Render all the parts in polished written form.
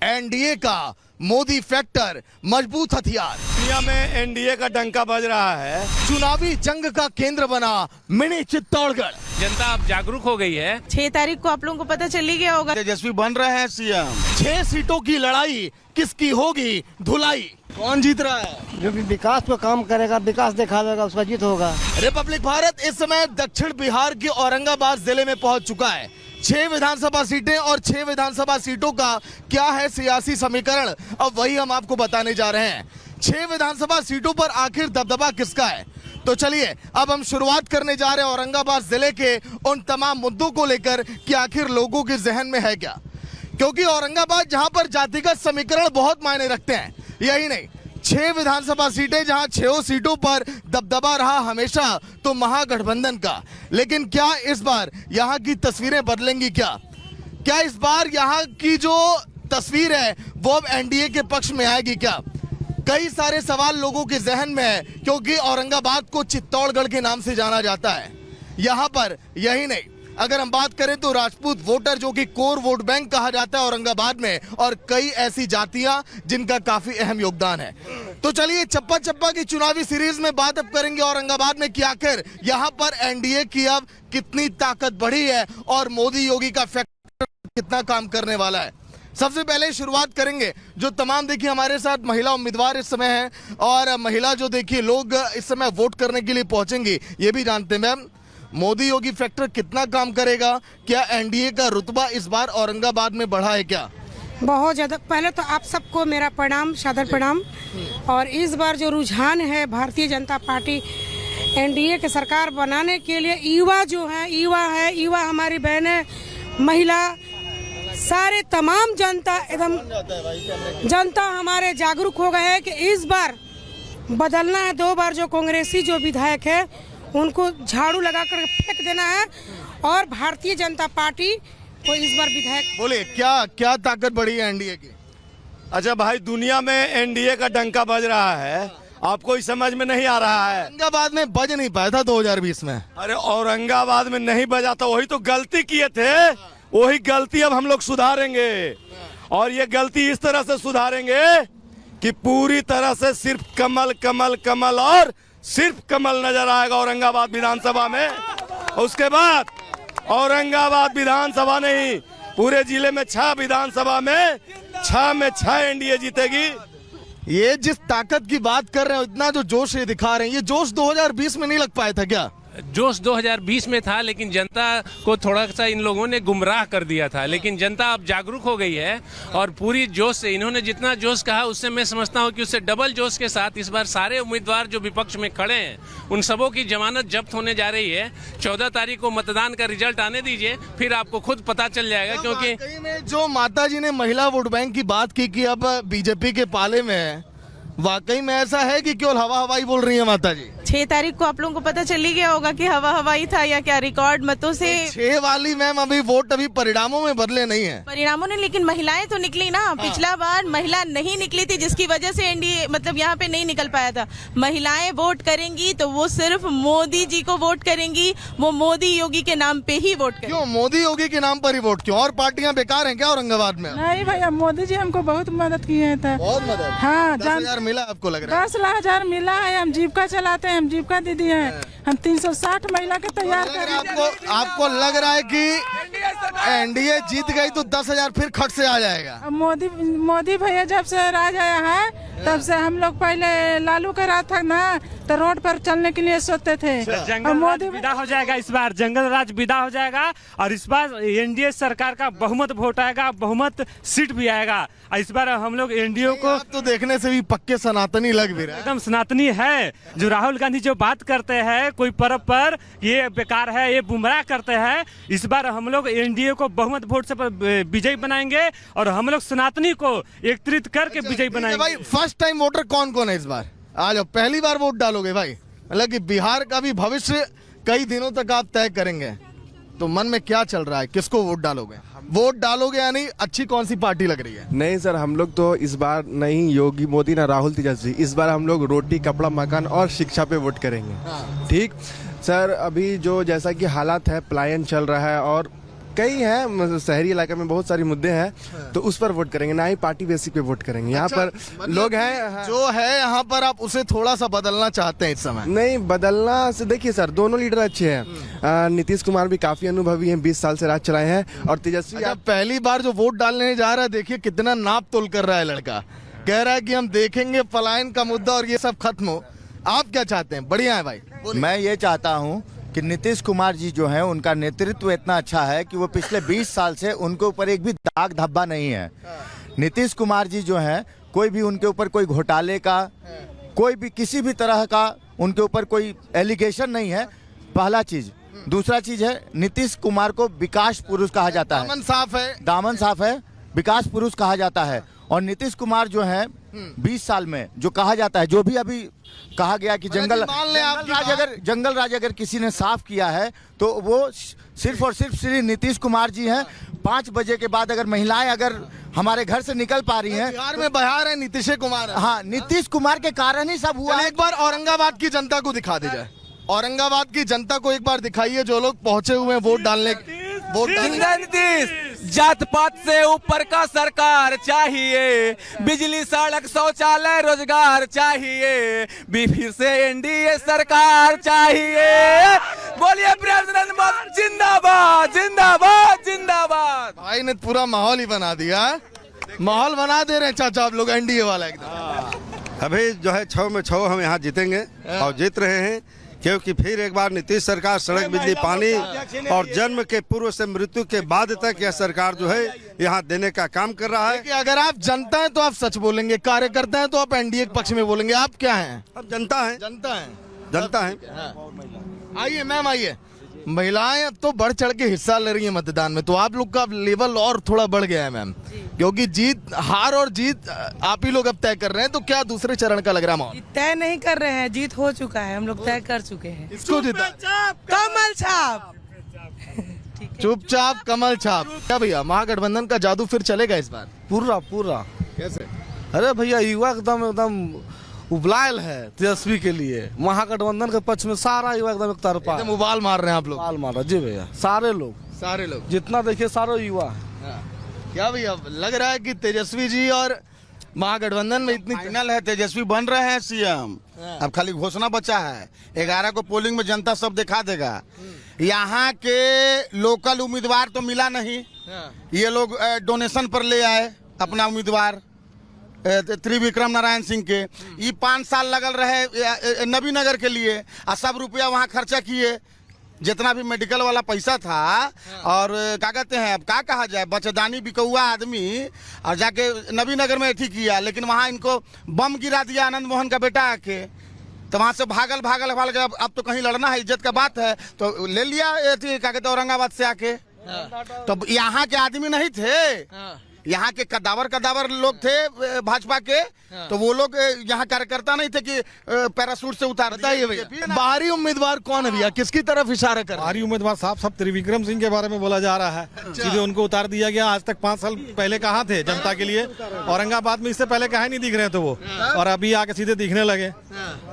NDA का Modi factor मजबूत हथियार। दुनिया में एनडीए का डंका बज रहा है। चुनावी जंग का केंद्र बना मिनी चित्तौड़गढ़। जनता अब जागरूक हो गई है। 6 तारीख को आप लोगों को पता चल ही गया होगा। तेजस्वी बन रहे हैं सीएम। 6 सीटों की लड़ाई किसकी होगी धुलाई? कौन जीत रहा है? जो भी विकास पे काम करेगा, विकास दिखावेगा, उसका जीत होगा। रिपब्लिक भारत इस समय दक्षिण बिहार के औरंगाबाद जिले में पहुंच चुका है। 6 विधानसभा सीटें और 6 विधानसभा सीटों का क्या है सियासी समीकरण, अब वही हम आपको बताने जा रहे हैं। 6 विधानसभा सीटों पर आखिर दबदबा किसका है? तो चलिए अब हम शुरुआत करने जा रहे हैं औरंगाबाद जिले के उन तमाम मुद्दों को लेकर कि आखिर लोगों के जहन में है क्या। क्योंकि औरंगाबाद जहां पर जातिगत समीकरण बहुत मायने रखते हैं, यही नहीं 6 विधानसभा सीटें जहां 6 सीटों पर दबदबा रहा हमेशा तो महागठबंधन का। लेकिन क्या इस बार यहां की तस्वीरें बदलेंगी? क्या इस बार यहां की जो तस्वीर है वो अब एनडीए के पक्ष में आएगी क्या? कई सारे सवाल लोगों के जहन में है, क्योंकि औरंगाबाद को चित्तौड़गढ़ के नाम से जाना जाता है। यहां पर यही नहीं, अगर हम बात करें तो राजपूत वोटर जो कि कोर वोट बैंक कहा जाता है औरंगाबाद में, और कई ऐसी जातियां जिनका काफी अहम योगदान है। तो चलिए चप्पा चप्पा की चुनावी सीरीज में बात अब करेंगे औरंगाबाद में कि आखिर यहां पर एनडीए की अब कितनी ताकत बढ़ी है और मोदी योगी का फैक्टर कितना काम करने वाला है। सबसे पहले शुरुआत करेंगे जो तमाम देखिए हमारे साथ महिला उम्मीदवार इस समय हैं, और महिला जो देखिए लोग इस समय वोट करने के लिए पहुंचेंगी ये भी जानते हैं। मैम, मोदी योगी फैक्टर कितना काम करेगा? क्या एनडीए का रुतबा इस बार औरंगाबाद में बढ़ा है क्या? बहुत ज़्यादा। पहले तो आप सबको मेरा प्रणाम, सादर प्रणाम। और इस बार जो रुझान है भारतीय जनता पार्टी एनडीए की सरकार बनाने के लिए, युवा जो है, युवा हमारी बहनें, महिला, सारे तमाम जनता एकदम जनता हमारे जागरूक हो गए हैं कि इस बार बदलना है। 2 बार जो कांग्रेसी जो विधायक है उनको झाड़ू लगाकर फेंक देना है और भारतीय जनता पार्टी को इस बार विधायक। बोले क्या ताकत बढ़ी है एनडीए की? अच्छा भाई, दुनिया में एनडीए का डंका बज रहा है, आपको इस समझ में नहीं आ रहा है? औरंगाबाद में बज नहीं पाया था 2020 में। अरे औरंगाबाद में नहीं बजा था, वही तो गलती किए थे, वही गलती अब हम लोग सुधारेंगे। और ये गलती इस तरह से सुधारेंगे कि पूरी तरह से सिर्फ कमल कमल कमल और सिर्फ कमल नजर आएगा औरंगाबाद विधानसभा में। उसके बाद औरंगाबाद विधानसभा नहीं, पूरे जिले में 6 विधानसभा में 6 में 6 एनडीए जीतेगी। ये जिस ताकत की बात कर रहे हो, इतना जो जोश ये दिखा रहे हैं, ये जोश 2020 में नहीं लग पाया था क्या? जोश 2020 में था, लेकिन जनता को थोड़ा सा इन लोगों ने गुमराह कर दिया था। लेकिन जनता अब जागरूक हो गई है और पूरी जोश से, इन्होंने जितना जोश कहा उससे मैं समझता हूं कि उससे डबल जोश के साथ इस बार सारे उम्मीदवार जो विपक्ष में खड़े हैं उन सबों की जमानत जब्त होने जा रही है। 14 तारीख को मतदान का रिजल्ट आने दीजिए, फिर आपको खुद पता चल जाएगा। क्योंकि में जो माता जी ने महिला वोट बैंक की बात की कि अब बीजेपी के पाले में है, वाकई में ऐसा है कि केवल हवा हवाई बोल रही है माता जी? 6 तारीख को आप लोगों को पता चल ही गया होगा कि हवा हवाई था या क्या रिकॉर्ड मतों से। 6 वाली मैम अभी वोट अभी परिणामों में बदले नहीं है। परिणामों ने, लेकिन महिलाएं तो निकली ना। पिछला बार महिला नहीं निकली थी, जिसकी वजह से एनडीए मतलब यहाँ पे नहीं निकल पाया था। महिलाएं वोट करेंगी तो वो सिर्फ मोदी जी को वोट करेंगी, वो मोदी योगी के नाम पे ही वोट करेंगी। क्यों मोदी योगी के नाम पर ही वोट? क्यों? और पार्टियां बेकार हैं क्या औरंगाबाद में? नहीं भैया, मोदी जी हमको बहुत मदद किए थे। बहुत मदद। हाँ, 10,000 मिला आपको लग रहा है? 10,000 मिला है। हम जीविका चलाते हैं, हम जीविका दीदी हैं। हम 360 महिला के तैयार कर। आपको लग रहा है कि एनडीए जीत गई तो 10,000 फिर खट से आ जाएगा? मोदी भैया जब से राज आया है तब से हम लोग पहले लालू का राज था ना, तो रोड पर चलने के लिए सोचते थे। जंगल राज विदा हो जाएगा इस बार, जंगल राज विदा हो जाएगा और इस बार एनडीए सरकार का बहुमत वोट आएगा, बहुमत सीट भी आएगा। इस बार हम लोग एनडीए को आप तो देखने से भी पक्के सनातनी लग भी रहा है। एकदम सनातनी है। जो राहुल गांधी जो बात करते हैं कोई पर्व पर, ये बेकार है, ये गुमराह करते हैं। इस बार हम लोग एनडीए को बहुमत वोट से विजयी बनाएंगे और हम लोग सनातनी को एकत्रित करके विजयी बनाएंगे। भाई फर्स्ट टाइम वोटर कौन कौन है इस बार? आज पहली बार वोट डालोगे भाई? मतलब कि बिहार का भी भविष्य कई दिनों तक आप तय करेंगे, तो मन में क्या चल रहा है? किसको वोट डालोगे? वोट डालोगे या नहीं? अच्छी कौन सी पार्टी लग रही है? नहीं सर, हम लोग तो इस बार नहीं योगी मोदी ना राहुल तेजस्वी, इस बार हम लोग रोटी कपड़ा मकान और शिक्षा पे वोट करेंगे। ठीक सर, अभी जो जैसा कि हालात है, पलायन चल रहा है और कई हैं, शहरी इलाके में बहुत सारी मुद्दे हैं, तो उस पर वोट करेंगे, ना ही पार्टी बेसिक पे वोट करेंगे। यहाँ पर लोग हैं, हाँ। जो है यहाँ पर आप उसे थोड़ा सा बदलना चाहते हैं इस समय? नहीं बदलना से, देखिए सर, दोनों लीडर अच्छे हैं। नीतीश कुमार भी काफी अनुभवी हैं, 20 साल से राज चलाए हैं, और तेजस्वी अच्छा, पहली बार जो वोट डालने जा रहा है, देखिए कितना नाप तोल कर रहा है लड़का, कह रहा है कि हम देखेंगे पलायन का मुद्दा और ये सब खत्म हो। आप क्या चाहते हैं? बढ़िया है भाई। मैं ये चाहता हूँ कि नीतीश कुमार जी जो हैं, उनका नेतृत्व इतना अच्छा है कि वो पिछले 20 साल से उनके ऊपर एक भी दाग धब्बा नहीं है। नीतीश कुमार जी जो हैं, कोई भी उनके ऊपर कोई घोटाले का, कोई भी किसी भी तरह का उनके ऊपर कोई एलिगेशन नहीं है, पहला चीज। दूसरा चीज है, नीतीश कुमार को विकास पुरुष कहा जाता है, दामन साफ है, दामन साफ है, विकास पुरुष कहा जाता है। और नीतीश कुमार जो है 20 साल में जो कहा जाता है, जो भी अभी कहा गया कि जंगल राज अगर किसी ने साफ किया है तो वो सिर्फ और सिर्फ श्री नीतीश कुमार जी हैं। 5 बजे के बाद अगर महिलाएं अगर हमारे घर से निकल पा रही हैं, बिहार में बहार है, नीतीश कुमार है। हाँ, नीतीश कुमार के कारण ही सब हुआ। एक बार औरंगाबाद की जनता को दिखा दी जाए, औरंगाबाद की जनता को एक बार दिखाइए, जो लोग पहुंचे हुए हैं वोट डालने। नीतीश, जात पात से ऊपर का सरकार चाहिए, बिजली सड़क शौचालय रोजगार चाहिए, फिर से एनडीए सरकार चाहिए। बोलिए प्रेसिडेंट मोदी जिंदाबाद जिंदाबाद जिंदाबाद। भाई ने पूरा माहौल ही बना दिया, माहौल बना दे रहे हैं चाचा आप लोग, एनडीए वाला एकदम। अभी जो है 6 में 6 हम यहाँ जीतेंगे और जीत रहे हैं, क्योंकि फिर एक बार नीतीश सरकार सड़क, बिजली, पानी और जन्म के पूर्व से मृत्यु के बाद तक यह सरकार जो है यहाँ देने का काम कर रहा है। कि अगर आप जनता हैं तो आप सच बोलेंगे, कार्यकर्ता हैं तो आप एनडीए के पक्ष में बोलेंगे, आप क्या हैं? अब जनता है, जनता है, जनता है। आइए मैम, आइए। महिलाएं अब तो बढ़ चढ़ के हिस्सा ले रही हैं मतदान में, तो आप लोग का लेवल और थोड़ा बढ़ गया है मैम, क्योंकि हार और जीत आप ही लोग अब तय कर रहे हैं। तो क्या दूसरे चरण का लग रहा माहौल? तय नहीं कर रहे हैं, जीत हो चुका है, हम लोग तय कर चुके हैं। इसको जीता कमल छाप, चुपचाप कमल छाप। क्या भैया, महागठबंधन का जादू फिर चलेगा इस बार? पूरा पूरा। कैसे? अरे भैया, युवा एकदम एकदम उबलायल है तेजस्वी के लिए। महागठबंधन के पक्ष में सारा युवा एकदम एक तरफा, एकदम उबाल मार रहे हैं आप लोग? उबाल मार रहा जी भैया, सारे लोग जितना देखिए सारे युवा। क्या भैया लग रहा है कि तेजस्वी जी और महागठबंधन में इतनी फाइनल है, तेजस्वी बन रहे हैं सीएम। अब खाली घोषणा बचा है, 11 को पोलिंग में जनता सब दिखा देगा। यहाँ के लोकल उम्मीदवार तो मिला नहीं, ये लोग डोनेशन पर ले आए अपना उम्मीदवार त्रिविक्रम नारायण सिंह के। ये 5 साल लगल रहे नबीनगर के लिए, और सब रुपया वहाँ खर्चा किए, जितना भी मेडिकल वाला पैसा था। और क्या कहते हैं, अब क्या कहा जाए, बचदानी बिकौआ आदमी, और जाके नबीनगर में अथी किया, लेकिन वहाँ इनको बम गिरा दिया आनंद मोहन का बेटा आके। तो वहाँ से भागल अब तो कहीं लड़ना है, इज्जत का बात है, तो ले लिया क्या कहते हैं औरंगाबाद से आके। तो यहाँ के आदमी नहीं थे, यहाँ के कदावर लोग थे भाजपा के, तो वो लोग यहाँ कार्यकर्ता नहीं थे कि पैराशूट से उतार। बताइए भैया, बाहरी उम्मीदवार कौन है भैया, किसकी तरफ इशारा कर रहे हैं? बाहरी उम्मीदवार साहब सब त्रिविक्रम सिंह के बारे में बोला जा रहा है। सीधे उनको उतार दिया गया। आज तक 5 साल पहले कहाँ थे जनता के लिए? औरंगाबाद में इससे पहले कहाँ नहीं दिख रहे थे वो, और अभी आके सीधे दिखने लगे।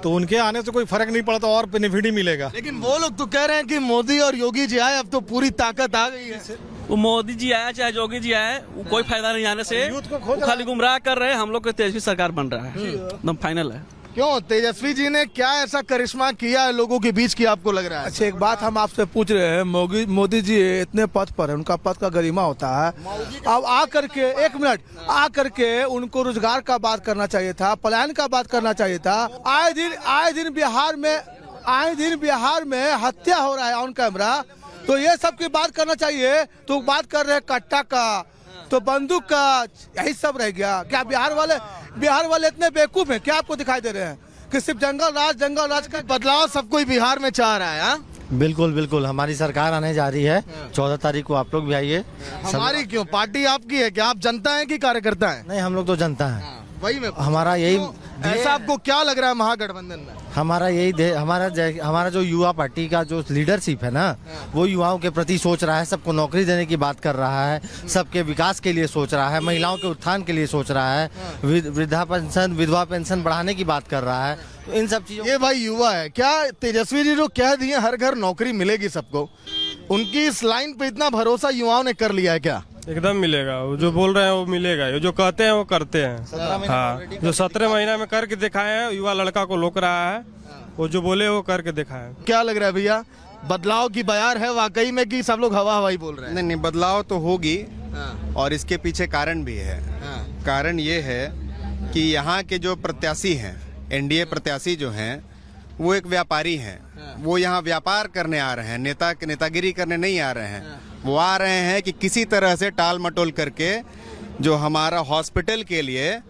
तो उनके आने से कोई फर्क नहीं पड़ता और बेनिफिट ही मिलेगा। लेकिन वो लोग तो कह रहे हैं कि मोदी और योगी जी आए, अब तो पूरी ताकत आ गई है। वो मोदी जी आया चाहे योगी जी आए, वो कोई फायदा नहीं आने से, वो खाली गुमराह कर रहे हैं। हम लोग को तेजस्वी सरकार बन रहा है, एकदम फाइनल है। क्यों, तेजस्वी जी ने क्या ऐसा करिश्मा किया है लोगों के बीच की आपको लग रहा है? अच्छा, एक बात हम आपसे पूछ रहे हैं, मोदी जी इतने पद पर है, उनका पद का गरिमा होता है। अब आकर के 1 मिनट आकर के उनको रोजगार का बात करना चाहिए था, पलायन का बात करना चाहिए था। आए दिन बिहार में हत्या हो रहा है ऑन कैमरा, तो ये सब की बात करना चाहिए। तो बात कर रहे हैं कट्टा का, तो बंदूक का, यही सब रह गया क्या? बिहार वाले इतने बेवकूफ हैं क्या? आपको दिखाई दे रहे हैं कि सिर्फ जंगल राज का बदलाव सब कोई बिहार में चाह रहा है? बिल्कुल बिल्कुल, हमारी सरकार आने जा रही है 14 तारीख को, आप लोग भी आइए। हमारी क्यों, पार्टी आपकी है क्या? आप जनता है कि कार्यकर्ता है? नहीं, हम लोग तो जनता है। वही में हमारा यही ऐसा आपको क्या लग रहा है महागठबंधन में? हमारा जो युवा पार्टी का जो लीडरशिप है ना, वो युवाओं के प्रति सोच रहा है, सबको नौकरी देने की बात कर रहा है, सबके विकास के लिए सोच रहा है, महिलाओं के उत्थान के लिए सोच रहा है, वृद्धा पेंशन, विधवा पेंशन बढ़ाने की बात कर रहा है। तो इन सब चीजों, ये भाई युवा है क्या? तेजस्वी जी जो कह दिए हर घर नौकरी मिलेगी सबको, उनकी इस लाइन पे इतना भरोसा युवाओं ने कर लिया है क्या? एकदम मिलेगा, वो जो बोल रहे हैं वो मिलेगा, ये जो कहते हैं वो करते हैं। हाँ, जो 17 महीना में करके दिखाए हैं, युवा लड़का को रोक रहा है, वो जो बोले वो करके दिखाए। क्या लग रहा है भैया, बदलाव की बयार है वाकई में कि सब लोग हवा हवाई बोल रहे हैं? नहीं, बदलाव तो होगी और इसके पीछे कारण भी है। कारण ये है कि यहाँ के जो प्रत्याशी हैं, एनडीए प्रत्याशी जो हैं, वो एक व्यापारी हैं। वो यहाँ व्यापार करने आ रहे हैं, नेतागिरी करने नहीं आ रहे हैं। वो आ रहे हैं कि किसी तरह से टाल मटोल करके जो हमारा हॉस्पिटल के लिए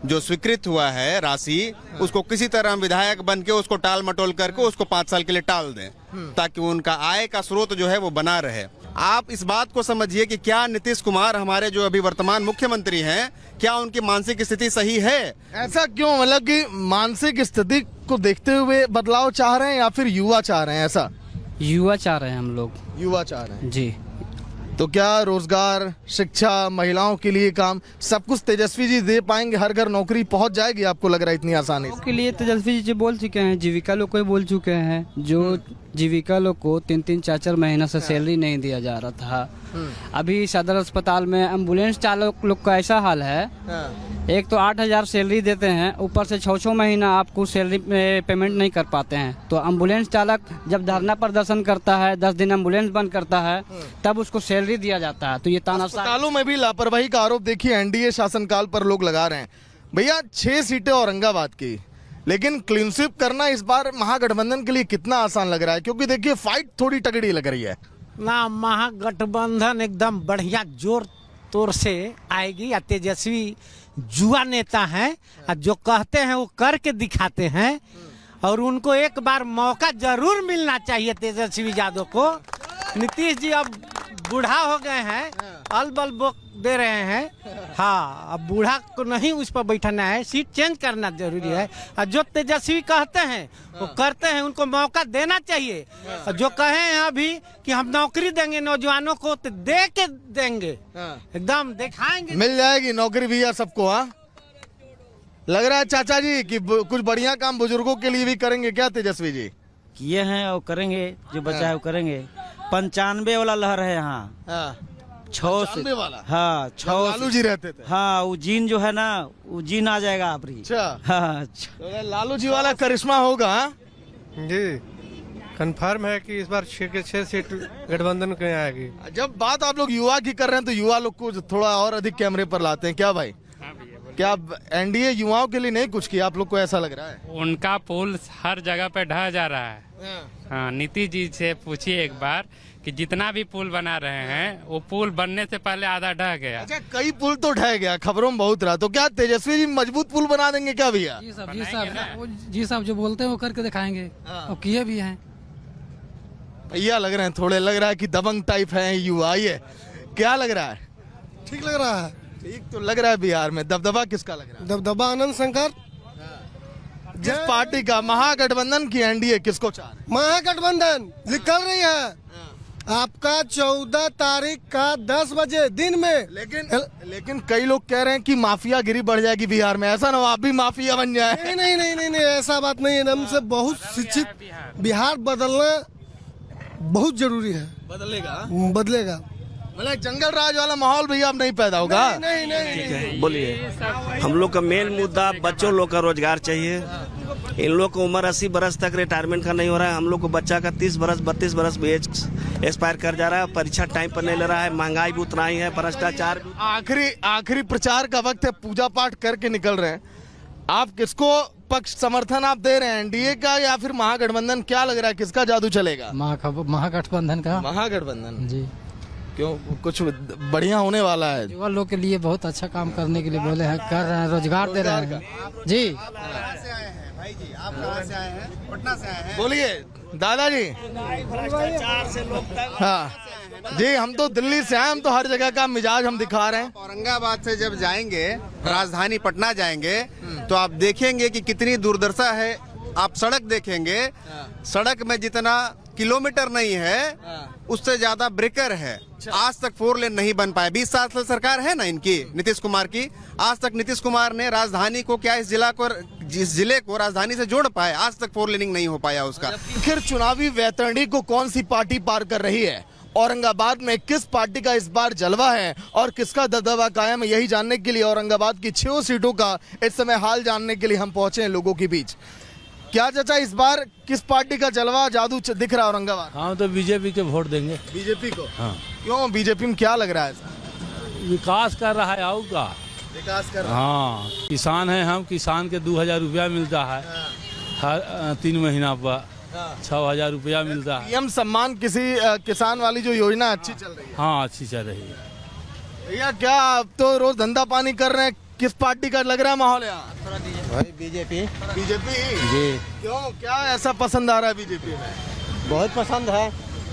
जो स्वीकृत हुआ है राशि, उसको किसी तरह हम विधायक बन के उसको टाल मटोल करके उसको 5 साल के लिए टाल दें, ताकि उनका आय का स्रोत जो है वो बना रहे। आप इस बात को समझिए कि क्या नीतीश कुमार हमारे जो अभी वर्तमान मुख्यमंत्री हैं, क्या उनकी मानसिक स्थिति सही है? ऐसा क्यों, मतलब कि मानसिक स्थिति को देखते हुए बदलाव चाह रहे हैं या फिर युवा चाह रहे हैं? ऐसा युवा चाह रहे हैं, हम लोग युवा चाह रहे हैं जी। तो क्या रोजगार, शिक्षा, महिलाओं के लिए काम, सब कुछ तेजस्वी जी दे पाएंगे? हर घर नौकरी पहुंच जाएगी आपको लग रहा है इतनी आसानी से? के लिए तेजस्वी जी बोल चुके हैं, जीविका लोग को बोल चुके हैं। जो जीविका लोग को 3-3, 4-4 महीना से सैलरी नहीं दिया जा रहा था। अभी सदर अस्पताल में एम्बुलेंस चालक लोग का ऐसा हाल है, एक तो 8,000 सैलरी देते हैं, ऊपर से 6-6 महीना आपको सैलरी पेमेंट नहीं कर पाते हैं। तो एम्बुलेंस चालक जब धरना प्रदर्शन करता है, 10 दिन एम्बुलेंस बंद करता है, तब उसको सैलरी दिया जाता है। तो ये तानाशाही। अस्पतालों में भी लापरवाही का आरोप देखिए एनडीए शासनकाल पर लोग लगा रहे हैं। भैया 6 सीटें औरंगाबाद की, लेकिन क्लीन स्वीप करना इस बार महागठबंधन के लिए कितना आसान लग रहा है? क्योंकि देखिए फाइट थोड़ी तगड़ी लग रही है ना। महागठबंधन एकदम बढ़िया जोर तोर से आएगी। या तेजस्वी जुआ नेता हैं, जो कहते हैं वो करके दिखाते हैं, और उनको एक बार मौका जरूर मिलना चाहिए तेजस्वी यादव को। नीतीश जी अब बूढ़ा हो गए हैं, अलबल दे रहे हैं। हाँ, अब बूढ़ा को नहीं उस पर बैठाना है, सीट चेंज करना जरूरी है। और जो तेजस्वी कहते हैं वो करते हैं, उनको मौका देना चाहिए। और जो कहे हैं अभी कि हम नौकरी देंगे नौजवानों को, तो दे के देंगे, एकदम दिखाएंगे, मिल जाएगी नौकरी भैया सबको। हाँ, लग रहा है चाचा जी कि कुछ बढ़िया काम बुजुर्गों के लिए भी करेंगे क्या तेजस्वी जी? किए हैं और करेंगे, जो बचा है वो करेंगे। 95 वाला लहर है यहाँ, 6 से। हाँ, 6 लालू जी रहते थे। हाँ, वो जीन जो है ना, वो जीन आ जाएगा आपरी। अच्छा, हाँ, तो लालू जी वाला करिश्मा होगा जी। कंफर्म है कि इस बार 6 सीट गठबंधन के आएगी। जब बात आप लोग युवा की कर रहे हैं तो युवा लोग को थोड़ा और अधिक कैमरे पर लाते हैं क्या भाई? क्या एनडीए युवाओं के लिए नहीं कुछ किया, आप लोग को ऐसा लग रहा है? उनका पुल हर जगह पे ढह जा रहा है। हाँ, नीतीश जी से पूछिए एक बार कि जितना भी पुल बना रहे हैं, वो पुल बनने से पहले आधा ढह गया। अच्छा, कई पुल तो ढह गया, खबरों में बहुत रहा। तो क्या तेजस्वी जी मजबूत पुल बना देंगे क्या भैया? जी साहब जो बोलते हैं वो करके दिखाएंगे, और किए भी हैं। भैया लग रहे हैं थोड़े, लग रहा है कि दबंग टाइप है युवा। ये क्या लग रहा है? ठीक लग रहा है। ठीक तो लग रहा है। बिहार में दबदबा किसका लग रहा है? दबदबा आनंद शंकर। जिस पार्टी का महागठबंधन की एनडीए किसको चाह रहे हैं? महागठबंधन निकल रही है आपका 14 तारीख का 10 बजे दिन में। लेकिन कई लोग कह रहे हैं कि माफियागिरी बढ़ जाएगी बिहार में, ऐसा ना हो आप भी माफिया बन जाए। नहीं नहीं नहीं नहीं, नहीं ऐसा बात नहीं है। हमसे बहुत शिक्षित बिहार बदलना बहुत जरूरी है। बदलेगा मतलब जंगल राज वाला माहौल भैया अब नहीं पैदा होगा? नहीं नहीं नहीं। बोलिए, हम लोग का मेन मुद्दा बच्चों लोग का रोजगार चाहिए। इन लोग को उम्र 80 बरस तक रिटायरमेंट का नहीं हो रहा है। हम लोग को बच्चा का 30 बरस 32 बरस में एज एक्सपायर कर जा रहा है। परीक्षा टाइम पर नहीं ले रहा है, महंगाई भी उतना ही है, भ्रष्टाचार। आखिरी प्रचार का वक्त है, पूजा पाठ करके निकल रहे हैं। आप किसको पक्ष समर्थन आप दे रहे हैं, एनडीए का या फिर महागठबंधन? क्या लग रहा है किसका जादू चलेगा? महागठबंधन का। महागठबंधन जी। क्यों, कुछ बढ़िया होने वाला है? युवा लोग के लिए बहुत अच्छा काम करने के लिए बोले हैं, कर रहे हैं, रोजगार दे रहे हैं जी। आप कहाँ से आए हैं? पटना से आए हैं। बोलिए दादाजी। हाँ जी, हम तो दिल्ली से आए, हम तो हर जगह का मिजाज हम दिखा रहे हैं। औरंगाबाद से जब जाएंगे, राजधानी पटना जाएंगे, तो आप देखेंगे कि कितनी दुर्दशा है। आप सड़क देखेंगे, सड़क में जितना किलोमीटर नहीं है उससे ज्यादा ब्रेकर है। आज तक 4 लेन नहीं बन पाया। 20 साल से सरकार है ना इनकी, नीतीश कुमार की। आज तक नीतीश कुमार ने राजधानी को क्या इस जिले को राजधानी से जोड़ पाए? आज तक 4 लेनिंग नहीं हो पाया उसका। आखिर चुनावी वैतरणी को कौन सी पार्टी पार कर रही है? औरंगाबाद में किस पार्टी का इस बार जलवा है और किसका दबदबा कायम है, यही जानने के लिए औरंगाबाद की 6 सीटों का इस समय हाल जानने के लिए हम पहुंचे हैं लोगों के बीच। क्या चाचा इस बार किस पार्टी का जलवा जादू दिख रहा है औरंगाबाद? हम तो बीजेपी के वोट देंगे। बीजेपी को? हाँ। क्यों बीजेपी में क्या लग रहा है? विकास कर रहा है और का विकास कर रहा है। हाँ, किसान है हम, किसान के 2000 रुपया मिलता है हर 3 महीना पर, 6000 रुपया मिलता है। पीएम सम्मान किसी किसान वाली जो योजना अच्छी चल रही है? हाँ, अच्छी चल रही है। भैया क्या आप तो रोज धंधा पानी कर रहे हैं, किस पार्टी का लग रहा है माहौल यहाँ? भाई बीजेपी। बीजेपी जी। क्यों, क्या ऐसा पसंद आ रहा है बीजेपी में? बहुत पसंद है।